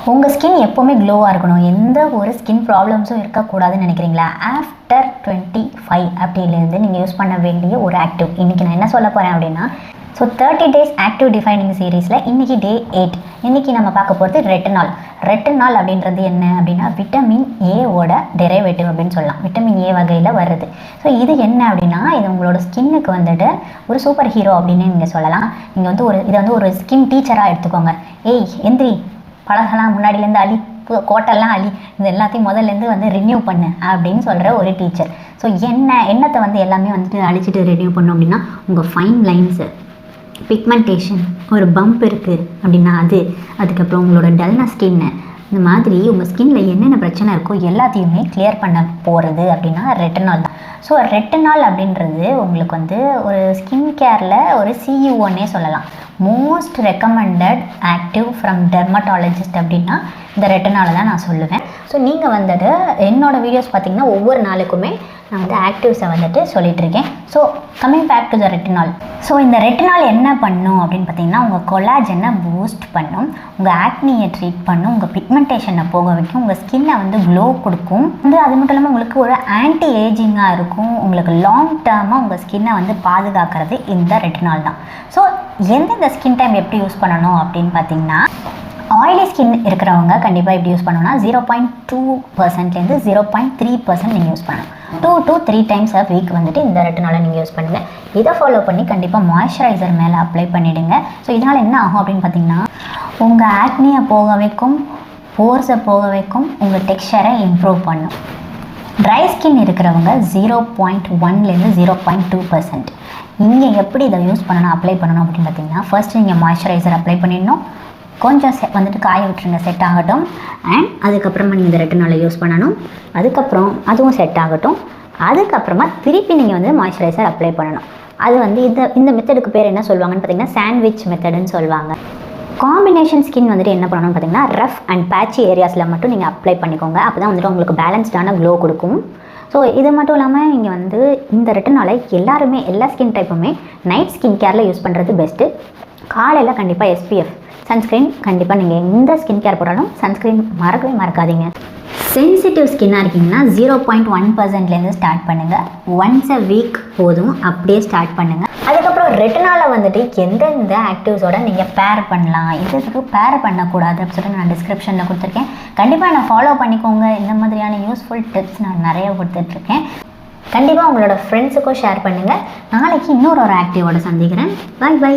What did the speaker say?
உங்கள் ஸ்கின் எப்போவுமே க்ளோவாக இருக்கணும், எந்த ஒரு ஸ்கின் ப்ராப்ளம்ஸும் இருக்கக்கூடாதுன்னு நினைக்கிறீங்களா? ஆஃப்டர் 25 அப்படிலேருந்து நீங்கள் யூஸ் பண்ண வேண்டிய ஒரு ஆக்டிவ் இன்றைக்கி நான் என்ன சொல்ல போகிறேன் அப்படின்னா, 30 days ஆக்டிவ் டிஃபைனிங் சீரீஸில் இன்றைக்கி டே 8. இன்றைக்கி நம்ம பார்க்க போகிறது ரெட்டினால். ரெட்டினால் அப்படின்றது என்ன அப்படின்னா, விட்டமின் ஏவோட டெரைவேட்டிவ் அப்படின்னு சொல்லலாம். விட்டமின் ஏ வகையில் வருது. ஸோ இது என்ன அப்படின்னா, இது உங்களோட ஸ்கின்னுக்கு வந்துட்டு ஒரு சூப்பர் ஹீரோ அப்படின்னு நீங்கள் சொல்லலாம். நீங்கள் வந்து இதை வந்து ஒரு ஸ்கின் டீச்சராக எடுத்துக்கோங்க. எந்திரி, பழகலாம், முன்னாடியிலேருந்து அழி, கோட்டெல்லாம் அழி, இது எல்லாத்தையும் முதல்லேருந்து வந்து ரினியூ பண்ணு அப்படின்னு சொல்கிற ஒரு டீச்சர். ஸோ எண்ணத்தை வந்து எல்லாமே வந்துட்டு அழிச்சிட்டு ரினியூ பண்ணோம் அப்படின்னா, உங்கள் ஃபைன் லைன்ஸு, பிக்மெண்டேஷன், ஒரு பம்ப் இருக்குது அப்படின்னா அதுக்கப்புறம் உங்களோட டல்னஸ் ஸ்கின்னு, இந்த மாதிரி உங்கள் ஸ்கின்னில் என்னென்ன பிரச்சனை இருக்கோ எல்லாத்தையுமே கிளியர் பண்ண போகிறது அப்படின்னா ரெட்டினால் தான். ஸோ ரெட்டினால் அப்படின்றது உங்களுக்கு வந்து ஒரு ஸ்கின் கேரில் ஒரு சியூஓன்னே சொல்லலாம். Most recommended active from dermatologist அப்படின்னா இந்த ரெட்டினால் தான் நான் சொல்லுவேன். ஸோ நீங்கள் வந்துட்டு என்னோடய வீடியோஸ் பார்த்திங்கன்னா ஒவ்வொரு நாளுக்குமே நான் வந்து ஆக்டிவ்ஸை வந்துட்டு சொல்லிகிட்ருக்கேன். So coming back to the retinol. So இந்த ரெட்டினால் என்ன பண்ணும் அப்படின்னு பார்த்தீங்கன்னா, உங்கள் கொலாஜனை பூஸ்ட் பண்ணும், உங்கள் ஆக்னியை ட்ரீட் பண்ணும், உங்கள் பிக்மெண்டேஷனை போக வைக்கும், உங்கள் ஸ்கின்னை வந்து க்ளோ கொடுக்கும். அது மட்டும் இல்லாமல் உங்களுக்கு ஒரு ஆன்டி ஏஜிங்காக இருக்கும். உங்களுக்கு லாங் டேர்மாக உங்கள் ஸ்கின்னை வந்து பாதுகாக்கிறது இந்த ரெட்டினால் தான். ஸோ எந்தெந்த ஸ்கின் டைம் எப்படி யூஸ் பண்ணணும் அப்படின்னு பார்த்தீங்கன்னா, ஆயிலி ஸ்கின் இருக்கிறவங்க கண்டிப்பாக எப்படி யூஸ் பண்ணணும்னா 0.2%லேருந்து 0.3% நீங்கள் யூஸ் பண்ணணும். 2 to 3 times a week வந்துட்டு இந்த ரெட்டினாலை நீங்கள் யூஸ் பண்ணுங்கள். இதை ஃபாலோ பண்ணி கண்டிப்பாக மாய்ஸ்சரைசர் மேலே அப்ளை பண்ணிவிடுங்க. ஸோ இதனால் என்ன ஆகும் அப்படின்னு பார்த்தீங்கன்னா, உங்கள் ஆக்னியை போக வைக்கும், போர்ஸை போக வைக்கும், உங்கள் டெக்ஸ்சரை இம்ப்ரூவ் பண்ணும். ட்ரை ஸ்கின் இருக்கிறவங்க 0.1லேருந்து 0.2%. இங்கே எப்படி இதை யூஸ் பண்ணணும், அப்ளை பண்ணணும் அப்படின்னு பார்த்தீங்கன்னா, ஃபர்ஸ்ட் நீங்கள் மாய்ஸ்சரைசர் அப்ளை பண்ணிடணும், கொஞ்சம் வந்துட்டு காய விட்டுருங்க, செட் ஆகட்டும். அண்ட் அதுக்கப்புறமா நீங்கள் இந்த ரெட்டினாலை யூஸ் பண்ணணும். அதுக்கப்புறம் அதுவும் செட் ஆகட்டும். அதுக்கப்புறமா திருப்பி நீங்கள் வந்து மாய்ஸ்சரைசர் அப்ளை பண்ணணும். அது வந்து இந்த மெத்தடுக்கு பேர் என்ன சொல்லுவாங்கன்னு பார்த்தீங்கன்னா, சாண்ட்விச் மெத்தடுன்னு சொல்லுவாங்க. காம்பினேஷன் ஸ்கின் வந்துட்டு என்ன பண்ணணும்னு பார்த்தீங்கன்னா, ரஃப் அண்ட் பேட்சி ஏரியாஸில் மட்டும் நீங்கள் அப்ளை பண்ணிக்கோங்க. அப்போ தான் வந்துட்டு உங்களுக்கு பேலன்ஸ்டான க்ளோ கொடுக்கும். ஸோ இது மட்டும் இல்லாமல் நீங்கள் வந்து இந்த ரெட்டினாலை எல்லா ஸ்கின் டைப்புமே நைட் ஸ்கின் கேரில் யூஸ் பண்ணுறது பெஸ்ட்டு. காலையில் கண்டிப்பாக SPF சன்ஸ்க்ரீன், கண்டிப்பாக நீங்கள் எந்த ஸ்கின் கேர் போட்டாலும் சன்ஸ்க்ரீன் மறக்காதீங்க. சென்சிட்டிவ் ஸ்கின்னாக இருக்கீங்கன்னா 0.1%லேருந்து ஸ்டார்ட் பண்ணுங்கள். ஒன்ஸ் அ வீக் போதும், அப்படியே ஸ்டார்ட் பண்ணுங்கள். அதுக்கப்புறம் ரெட்டினாலை வந்துட்டு எந்தெந்த ஆக்டிவ்ஸோட நீங்கள் பேர் பண்ணலாம், இதுக்கு பேர் பண்ணக்கூடாது அப்படின்னு சொல்லிட்டு நான் டிஸ்கிரிப்ஷனில் கொடுத்துருக்கேன். கண்டிப்பாக நான் ஃபாலோ பண்ணிக்கோங்க. இந்த மாதிரியான யூஸ்ஃபுல் டிப்ஸ் நான் நிறைய கொடுத்துட்ருக்கேன். கண்டிப்பாக உங்களோட ஃப்ரெண்ட்ஸுக்கும் ஷேர் பண்ணுங்கள். நாளைக்கு இன்னொரு ஆக்டிவோட சந்திக்கிறேன். பை.